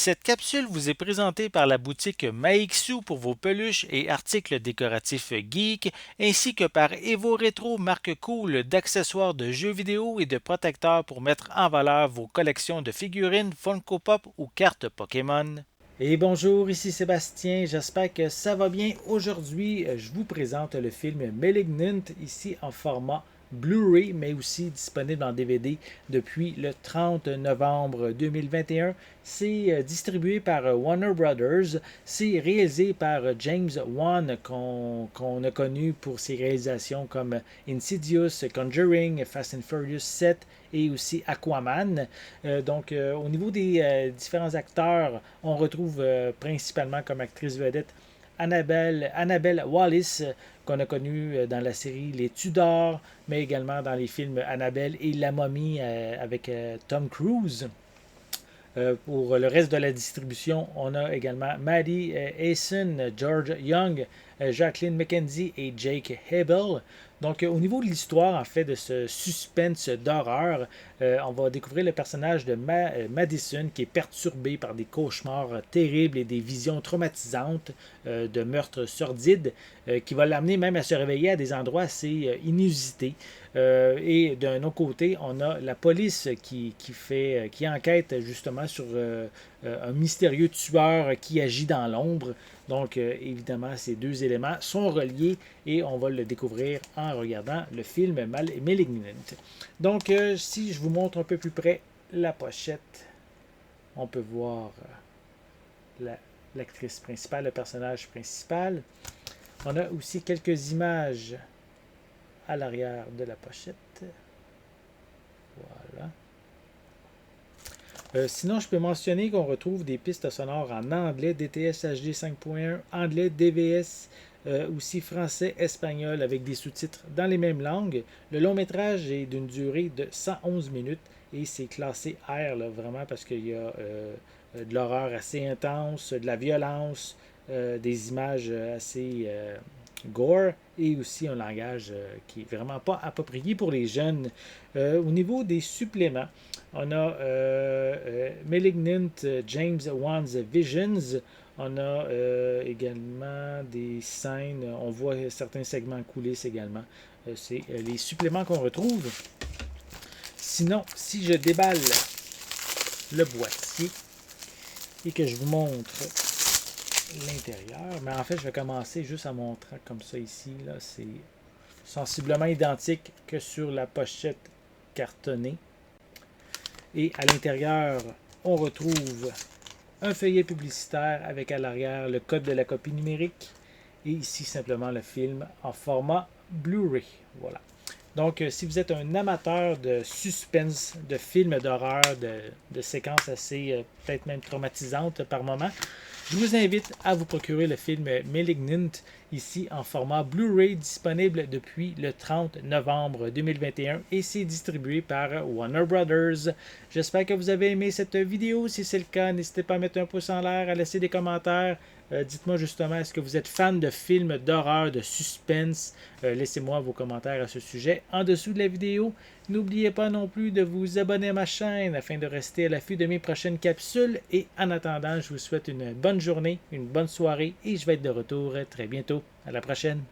Cette capsule vous est présentée par la boutique Maixu pour vos peluches et articles décoratifs geek, ainsi que par Evo Retro, marque cool d'accessoires de jeux vidéo et de protecteurs pour mettre en valeur vos collections de figurines Funko Pop ou cartes Pokémon. Et bonjour, ici Sébastien, j'espère que ça va bien. Aujourd'hui, je vous présente le film Malignant, ici en format Blu-ray, mais aussi disponible en DVD depuis le 30 novembre 2021. C'est distribué par Warner Brothers. C'est réalisé par James Wan, qu'on a connu pour ses réalisations comme Insidious, Conjuring, Fast and Furious 7 et aussi Aquaman. Au niveau des différents acteurs, on retrouve principalement comme actrice vedette Annabelle Wallis, qu'on a connue dans la série Les Tudors, mais également dans les films Annabelle et La Momie avec Tom Cruise. Pour le reste de la distribution, on a également Maddie Eason, George Young, Jacqueline McKenzie et Jake Hebel. Donc, au niveau de l'histoire, en fait, de ce suspense d'horreur, on va découvrir le personnage de Madison qui est perturbé par des cauchemars terribles et des visions traumatisantes de meurtres sordides qui va l'amener même à se réveiller à des endroits assez inusités. Et d'un autre côté, on a la police qui enquête justement sur un mystérieux tueur qui agit dans l'ombre. Donc, évidemment, ces deux éléments sont reliés et on va le découvrir en regardant le film Malignant. Donc, si je vous montre un peu plus près la pochette, on peut voir l'actrice principale, le personnage principal. On a aussi quelques images à l'arrière de la pochette. Voilà. Sinon, je peux mentionner qu'on retrouve des pistes sonores en anglais, DTS HD 5.1, anglais, DVS, aussi français, espagnol, avec des sous-titres dans les mêmes langues. Le long métrage est d'une durée de 111 minutes et c'est classé R, là, vraiment, parce qu'il y a de l'horreur assez intense, de la violence, des images assez gore et aussi un langage qui est vraiment pas approprié pour les jeunes. Au niveau des suppléments, on a Malignant James Wan's Visions. On a également des scènes, on voit certains segments coulisses également. C'est les suppléments qu'on retrouve. Sinon, si je déballe le boîtier et que je vous montre l'intérieur, mais en fait, je vais commencer juste en montrant comme ça ici. Là, c'est sensiblement identique que sur la pochette cartonnée. Et à l'intérieur, on retrouve un feuillet publicitaire avec à l'arrière le code de la copie numérique. Et ici, simplement le film en format Blu-ray. Voilà. Donc, si vous êtes un amateur de suspense, de films d'horreur, de séquences assez peut-être même traumatisantes par moment, je vous invite à vous procurer le film Malignant, ici en format Blu-ray, disponible depuis le 30 novembre 2021 et c'est distribué par Warner Brothers. J'espère que vous avez aimé cette vidéo. Si c'est le cas, n'hésitez pas à mettre un pouce en l'air, à laisser des commentaires. Dites-moi justement, est-ce que vous êtes fan de films d'horreur, de suspense? Laissez-moi vos commentaires à ce sujet en dessous de la vidéo. N'oubliez pas non plus de vous abonner à ma chaîne afin de rester à l'affût de mes prochaines capsules. Et en attendant, je vous souhaite une bonne journée, une bonne soirée et je vais être de retour très bientôt. À la prochaine!